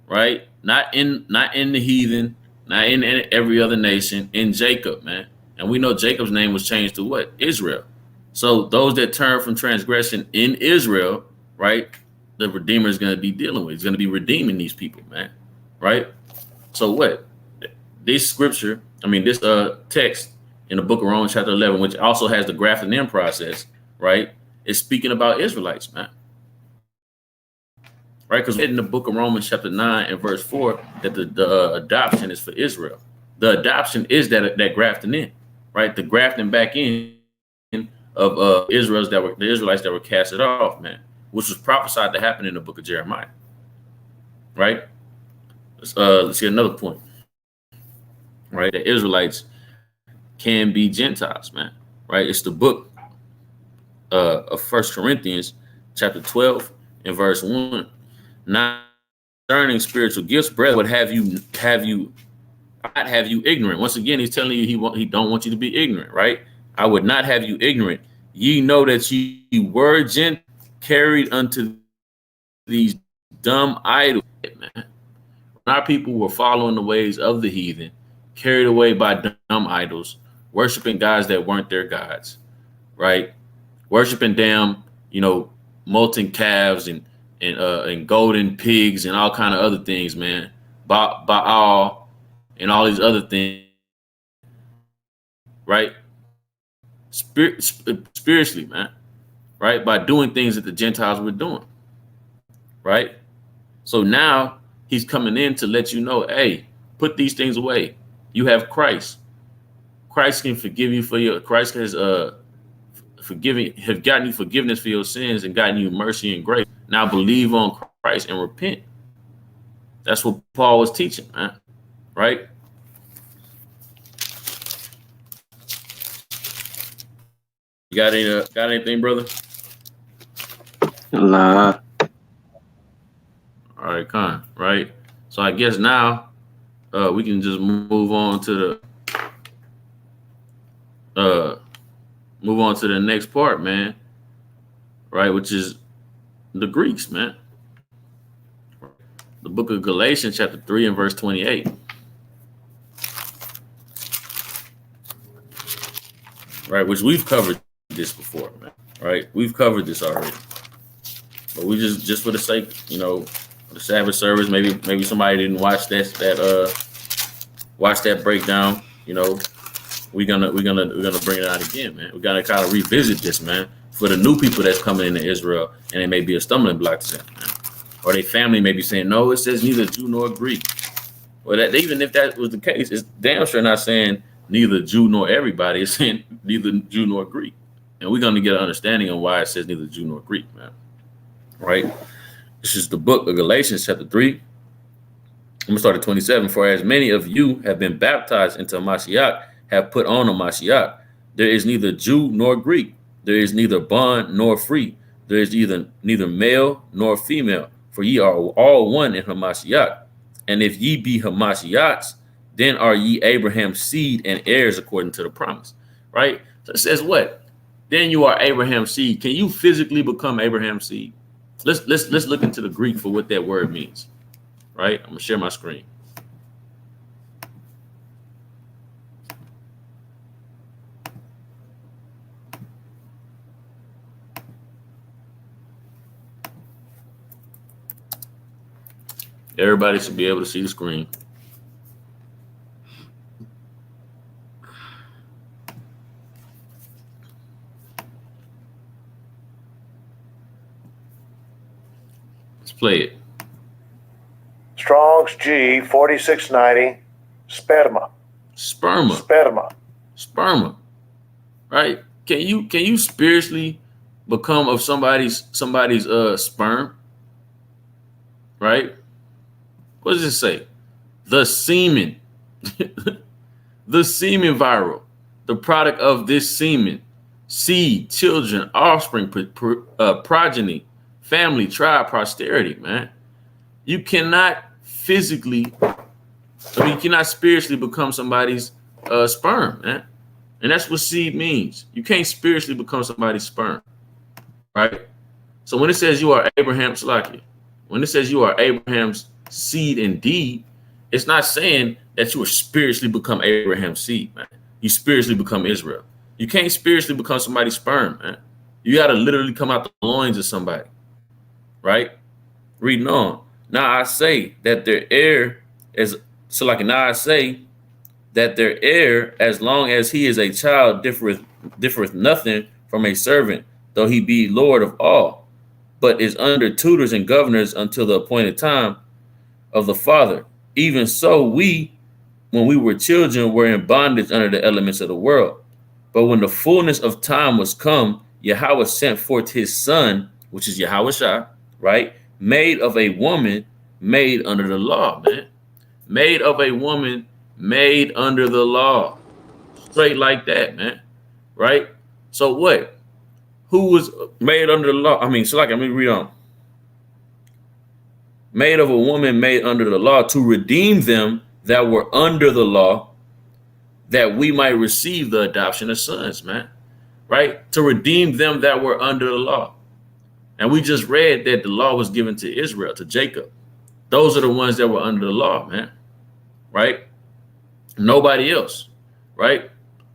Right? Not in the heathen, not in every other nation, in Jacob, man. And we know Jacob's name was changed to what? Israel. So those that turn from transgression in Israel, right? The Redeemer is going to be dealing with. He's going to be redeeming these people, man. Right? So what? this scripture, this text in the book of Romans chapter 11, which also has the grafting in process, right, is speaking about Israelites, man. Right, because in the book of Romans chapter 9 and verse 4 that the adoption is for Israel. The adoption is that grafting in, right? The grafting back in of the Israelites that were casted off, man, which was prophesied to happen in the book of Jeremiah. Right? Let's see another point. Right? The Israelites can be Gentiles, man. Right? It's the book of First Corinthians chapter 12 and verse 1. Now, concerning spiritual gifts, brethren, would have you not have you ignorant. Once again, he's telling you he don't want you to be ignorant, right? I would not have you ignorant. Ye know that ye were carried unto these dumb idols, man. Our people were following the ways of the heathen, carried away by dumb idols, worshiping gods that weren't their gods, right? Worshiping damn, molten calves and golden pigs and all kind of other things, man. Baal and all these other things, right? Spiritually, man, right? By doing things that the Gentiles were doing, right? So now he's coming in to let you know, hey, put these things away. You have Christ. Christ can forgive you Christ has have gotten you forgiveness for your sins and gotten you mercy and grace. Now believe on Christ and repent. That's what Paul was teaching, man. Right? You got anything, brother? Nah. All right, Con. Right. So I guess now we can just move on to the next part, man. Right, which is the Greeks, man. The book of Galatians, chapter 3 and verse 28. Right, which we've covered this before, man. Right, we've covered this already. But we just for the sake, the Sabbath service, maybe somebody didn't watch that breakdown. We're gonna bring it out again, man. We're gonna kind of revisit this, man, for the new people that's coming into Israel, and it may be a stumbling block to them, man. Or their family may be saying, no, it says neither Jew nor Greek. Well, that even if that was the case, it's damn sure not saying neither Jew nor everybody. It's saying neither Jew nor Greek. And we're gonna get an understanding of why it says neither Jew nor Greek, man. Right? This is the book of Galatians, chapter 3. I'm gonna start at 27. For as many of you have been baptized into Mashiach, have put on a Mashiach. There is neither Jew nor Greek. There is neither bond nor free. There is neither male nor female. For ye are all one in Hamashiach. And if ye be Hamashiachs, then are ye Abraham's seed and heirs according to the promise. Right? So it says what? Then you are Abraham's seed. Can you physically become Abraham's seed? Let's look into the Greek for what that word means. Right? I'm gonna share my screen. Everybody should be able to see the screen. Let's play it. Strong's G 4690 sperma. Sperma. Right? Can you spiritually become of somebody's sperm? Right? What does it say? The semen. The semen viral. The product of this semen. Seed, children, offspring, progeny, family, tribe, posterity, man. You cannot you cannot spiritually become somebody's sperm, man. And that's what seed means. You can't spiritually become somebody's sperm, right? So when it says you are Abraham's seed indeed, it's not saying that you will spiritually become Abraham's seed, man. You spiritually become Israel. You can't spiritually become somebody's sperm, man. You got to literally come out the loins of somebody, right? Reading on. Now I say that their heir is, now I say that their heir, as long as he is a child, differeth nothing from a servant, though he be Lord of all, but is under tutors and governors until the appointed time of the Father. Even so, we, when we were children, were in bondage under the elements of the world. But when the fullness of time was come, Yahweh sent forth his son, which is Yahweh Shai, right? Made of a woman, made under the law, man. Made of a woman, made under the law. Straight like that, man. Right? So what? Who was made under the law? I mean, so like, let me read on. Made of a woman, made under the law, to redeem them that were under the law, that we might receive the adoption of sons, man. Right? To redeem them that were under the law. And we just read that the law was given to Israel, to Jacob. Those are the ones that were under the law, man. Right? Nobody else. Right?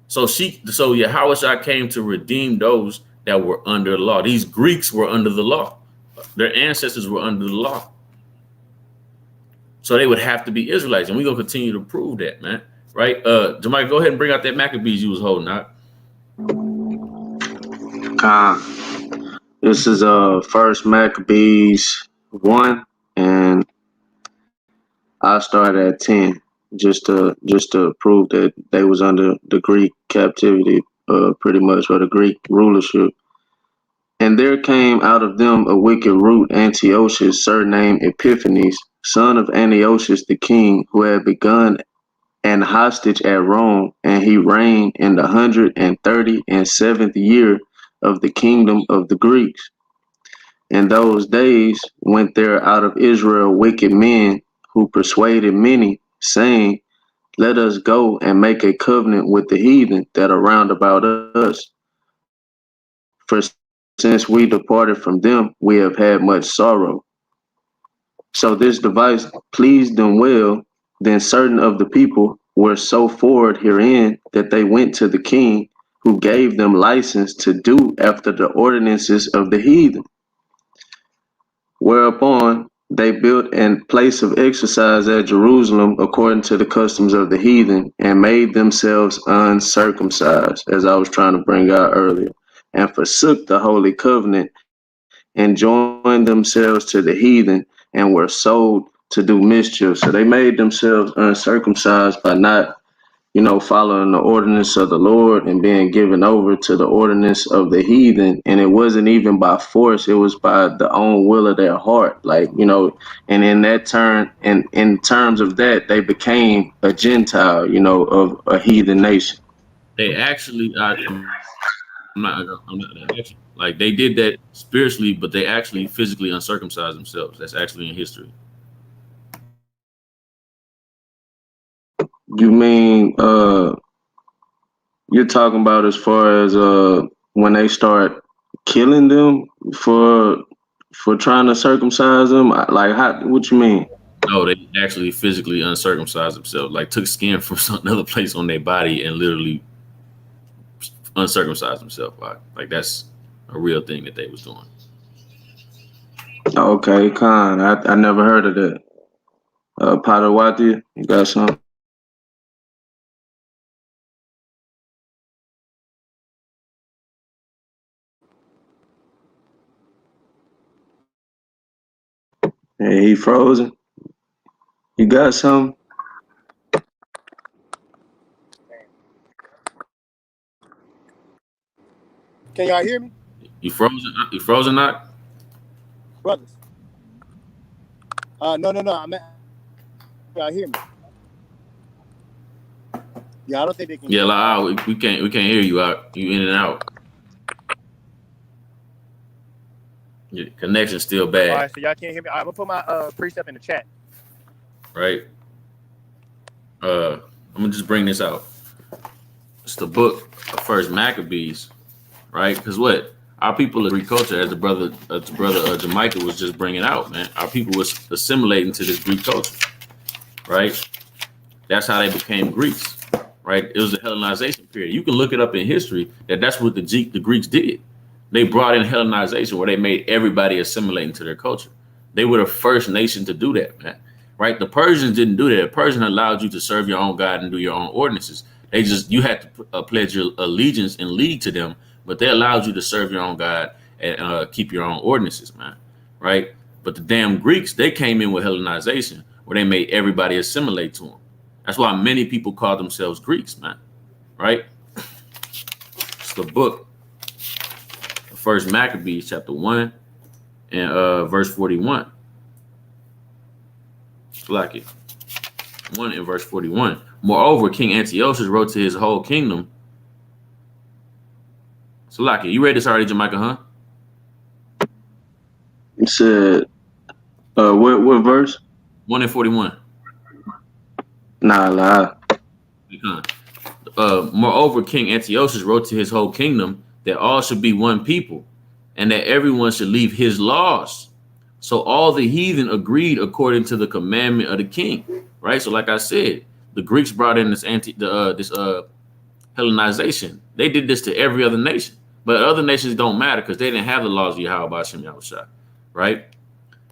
So Yahweh came to redeem those that were under the law. These Greeks were under the law. Their ancestors were under the law. So they would have to be Israelites. And we're going to continue to prove that, man. Right? Jamaica, go ahead and bring out that Maccabees you was holding out. This is First Maccabees 1, and I started at 10, just to prove that they was under the Greek captivity, pretty much, or the Greek rulership. And there came out of them a wicked root, Antiochus, surnamed Epiphanes, son of Antiochus the king, who had begun an hostage at Rome, and he reigned in the 137th year of the kingdom of the Greeks. In those days went there out of Israel wicked men, who persuaded many, saying, Let us go and make a covenant with the heathen that are round about us. For since we departed from them, we have had much sorrow. So this device pleased them well. Then certain of the people were so forward herein that they went to the king, who gave them license to do after the ordinances of the heathen. Whereupon they built a place of exercise at Jerusalem according to the customs of the heathen, and made themselves uncircumcised, as I was trying to bring out earlier, and forsook the holy covenant, and joined themselves to the heathen, and were sold to do mischief. So they made themselves uncircumcised by not, following the ordinance of the Lord and being given over to the ordinance of the heathen. And it wasn't even by force, it was by the own will of their heart. And in that turn, and in terms of that, they became a Gentile, of a heathen nation. They actually, I'm not actually, like they did that spiritually, but they actually physically uncircumcised themselves. That's actually in history. You mean you're talking about as far as when they start killing them for trying to circumcise them? Like, how? What you mean? No, they actually physically uncircumcised themselves. Like took skin from another place on their body and literally uncircumcised themselves. Like that's a real thing that they was doing. Okay, Khan. I never heard of that. Padawati, you got some? Hey, he frozen. You got some? Can y'all hear me? You frozen? You frozen, not? Brothers. No. Y'all hear me? Yeah, I don't think they can Yeah, hear me. like, we can't hear you out. You in and out. Your connection's still bad. All right, so y'all can't hear me. All right, I'm gonna put my precept in the chat. Right. I'm gonna just bring this out. It's the book of First Maccabees, right? Because what our people of Greek culture, as the brother Jamaica was just bringing out, man, our people was assimilating to this Greek culture, right? That's how they became Greeks, right? It was the Hellenization period. You can look it up in history that's what the Greeks did. They brought in Hellenization, where they made everybody assimilate into their culture. They were the first nation to do that, man. right? The Persians didn't do that. The Persian allowed you to serve your own God and do your own ordinances. You had to pledge your allegiance and league to them, but they allowed you to serve your own God and keep your own ordinances, man, right? But the damn Greeks, they came in with Hellenization, where they made everybody assimilate to them. That's why many people call themselves Greeks, man, right? It's the book, First Maccabees, chapter 1 and verse 41. Like it. 1 in verse 41. Moreover, King Antiochus wrote to his whole kingdom. So, like it. You read this already, Jamaica, huh? It said, what verse? 1 in 41. Nah, lie. Moreover, King Antiochus wrote to his whole kingdom that all should be one people, and that everyone should leave his laws. So all the heathen agreed according to the commandment of the king. Right. So, like I said, the Greeks brought in this Hellenization. They did this to every other nation, but other nations don't matter because they didn't have the laws of Yahweh B'Shem Yahushua. Right.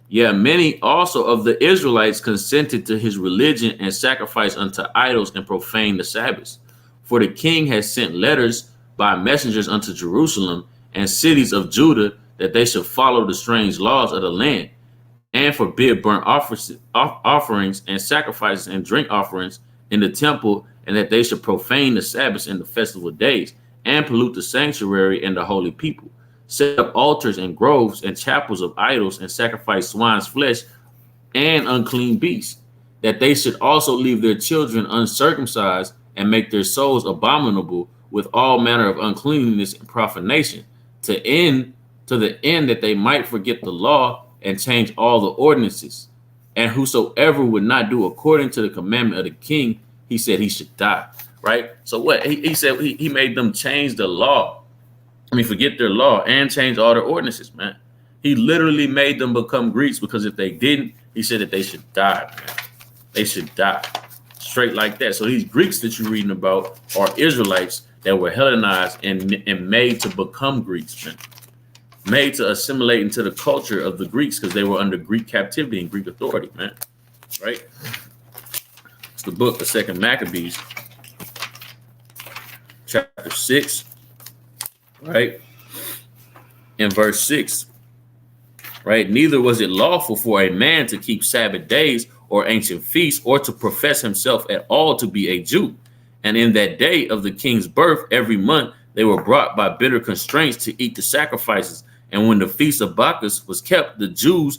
Yeah, many also of the Israelites consented to his religion and sacrificed unto idols and profaned the Sabbath. For the king has sent letters by messengers unto Jerusalem and cities of Judah that they should follow the strange laws of the land and forbid burnt offerings and sacrifices and drink offerings in the temple, and that they should profane the Sabbaths and the festival days and pollute the sanctuary and the holy people, set up altars and groves and chapels of idols and sacrifice swine's flesh and unclean beasts, that they should also leave their children uncircumcised and make their souls abominable with all manner of uncleanness and profanation, to the end that they might forget the law and change all the ordinances. And whosoever would not do according to the commandment of the king, he said he should die. Right? So what? He said he made them change the law. Forget their law and change all their ordinances, man. He literally made them become Greeks because if they didn't, he said that they should die, man. They should die. Straight like that. So these Greeks that you're reading about are Israelites that were Hellenized and made to become Greeks, man. Made to assimilate into the culture of the Greeks because they were under Greek captivity and Greek authority, man. Right? It's the book of Second Maccabees, chapter 6, right? In verse 6, right? Neither was it lawful for a man to keep Sabbath days or ancient feasts or to profess himself at all to be a Jew. And in that day of the king's birth, every month, they were brought by bitter constraints to eat the sacrifices. And when the feast of Bacchus was kept, the Jews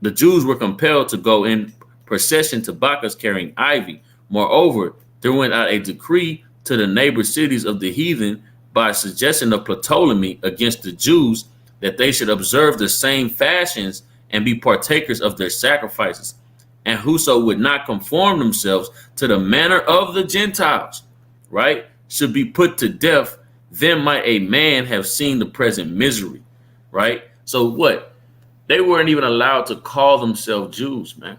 were compelled to go in procession to Bacchus carrying ivy. Moreover, there went out a decree to the neighbor cities of the heathen by suggestion of Ptolemy against the Jews that they should observe the same fashions and be partakers of their sacrifices. And whoso would not conform themselves to the manner of the Gentiles, right, should be put to death. Then might a man have seen the present misery. Right? So what? They weren't even allowed to call themselves Jews, man.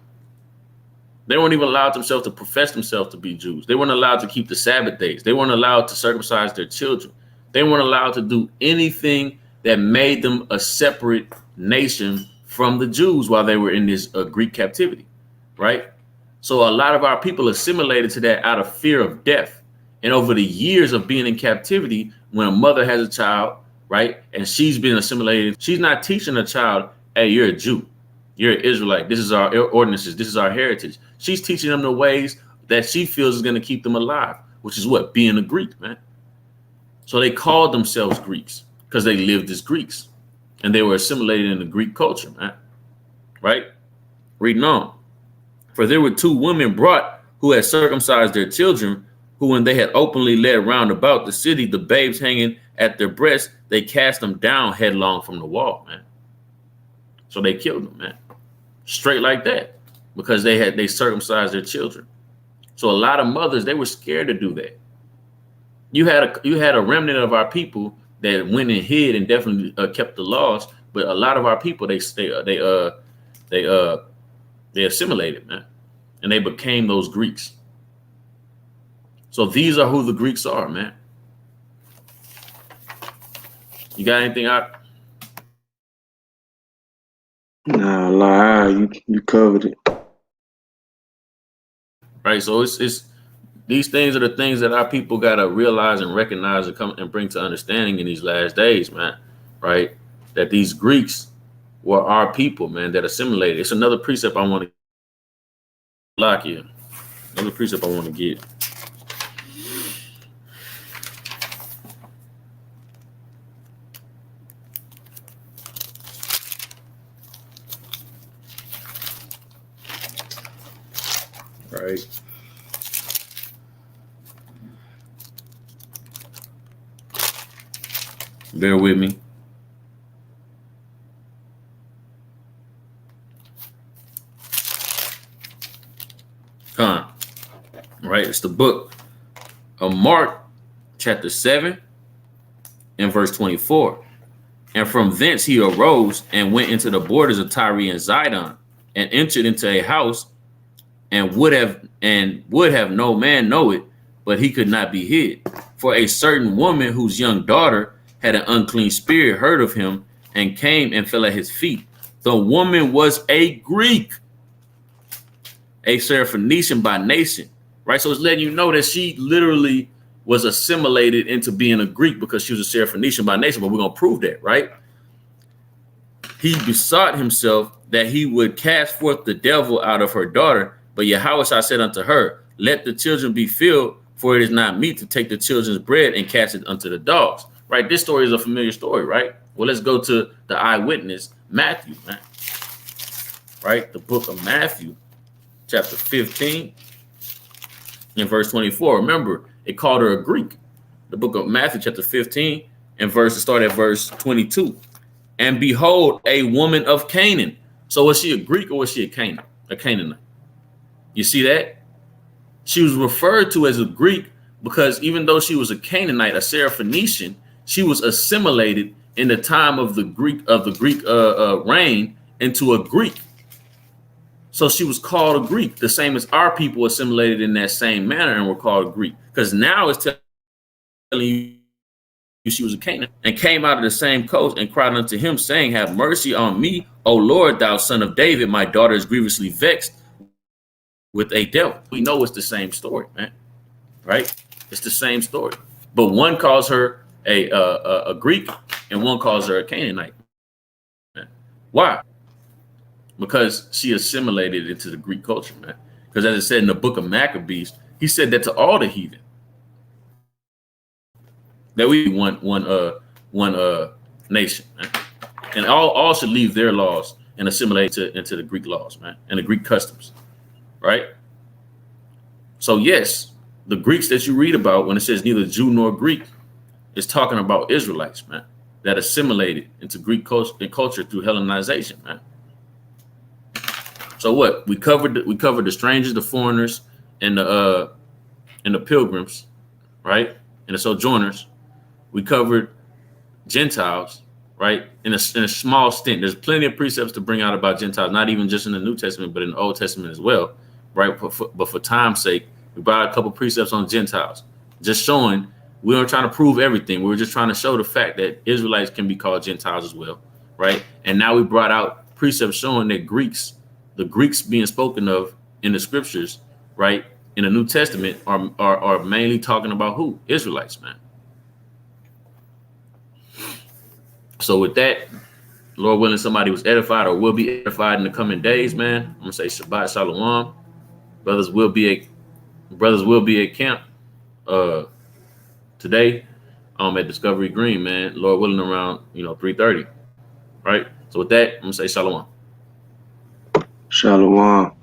They weren't even allowed themselves to profess themselves to be Jews. They weren't allowed to keep the Sabbath days. They weren't allowed to circumcise their children. They weren't allowed to do anything that made them a separate nation from the Jews while they were in this Greek captivity, right? So a lot of our people assimilated to that out of fear of death. And over the years of being in captivity, when a mother has a child, right, and she's been assimilated, she's not teaching a child, hey, you're a Jew, you're an Israelite, this is our ordinances, this is our heritage. She's teaching them the ways that she feels is going to keep them alive, which is what? Being a Greek, man. So they called themselves Greeks because they lived as Greeks and they were assimilated in the Greek culture, man. Right? Reading on. For there were two women brought who had circumcised their children, who when they had openly led round about the city, the babes hanging at their breasts, they cast them down headlong from the wall, man. So they killed them, man. Straight like that. Because they circumcised their children. So a lot of mothers, they were scared to do that. You had a remnant of our people that went and hid and definitely kept the laws, but a lot of our people they assimilated, man, and they became those Greeks. So these are who the Greeks are, man. You got anything out? Nah, lie. You covered it. right? So it's these things are the things that our people gotta realize and recognize and come and bring to understanding in these last days, man. Right? That these Greeks were our people, man, that assimilated. It's another precept I want to lock here. Another precept I want to get. Right. Bear with me. Right. It's the book of Mark, chapter 7, and verse 24. And from thence he arose and went into the borders of Tyre and Zidon, and entered into a house, and would have no man know it, but he could not be hid. For a certain woman whose young daughter had an unclean spirit heard of him, and came and fell at his feet. The woman was a Greek, a Syrophoenician by nation. Right, so it's letting you know that she literally was assimilated into being a Greek because she was a Syrophoenician by nation. But we're gonna prove that, right? He besought himself that he would cast forth the devil out of her daughter. But Yahweh said unto her, let the children be filled, for it is not meet to take the children's bread and cast it unto the dogs. Right? This story is a familiar story, right? Well, let's go to the eyewitness, Matthew, man. Right? The book of Matthew, chapter 15, and verse 24. Remember, it called her a Greek. The book of Matthew, chapter 15, and start at verse 22. And behold, a woman of Canaan. So was she a Greek or was she a Canaanite? You see that? She was referred to as a Greek because even though she was a Canaanite, a Syrophoenician, she was assimilated in the time of the Greek reign into a Greek. So she was called a Greek, the same as our people assimilated in that same manner and were called Greek. Because now it's telling you she was a Canaanite, and came out of the same coast and cried unto him, saying, have mercy on me, O Lord, thou son of David. My daughter is grievously vexed with a devil. We know it's the same story, man. Right? It's the same story. But one calls her a Greek and one calls her a Canaanite. Man. Why? Because she assimilated into the Greek culture, man. Because as it said in the book of Maccabees, he said that to all the heathen. That we one nation, man. And all should leave their laws and assimilate into the Greek laws, man, and the Greek customs, right? So yes, the Greeks that you read about when it says neither Jew nor Greek is talking about Israelites, man, that assimilated into Greek culture through Hellenization, man. So what? We covered the strangers, the foreigners, and the pilgrims, right? And the sojourners. We covered Gentiles, right? In a small stint. There's plenty of precepts to bring out about Gentiles, not even just in the New Testament, but in the Old Testament as well, right? But for time's sake, we brought a couple precepts on Gentiles, just showing we weren't trying to prove everything. We were just trying to show the fact that Israelites can be called Gentiles as well, right? And now we brought out precepts showing that the Greeks being spoken of in the scriptures, right, in the New Testament are mainly talking about who? Israelites, man. So with that, Lord willing, somebody was edified or will be edified in the coming days, man. I'm gonna say Shabbat Shalom. Brothers will be at camp today at Discovery Green, man. Lord willing, around 3:30. Right. So with that, I'm gonna say Shalom. Shalom.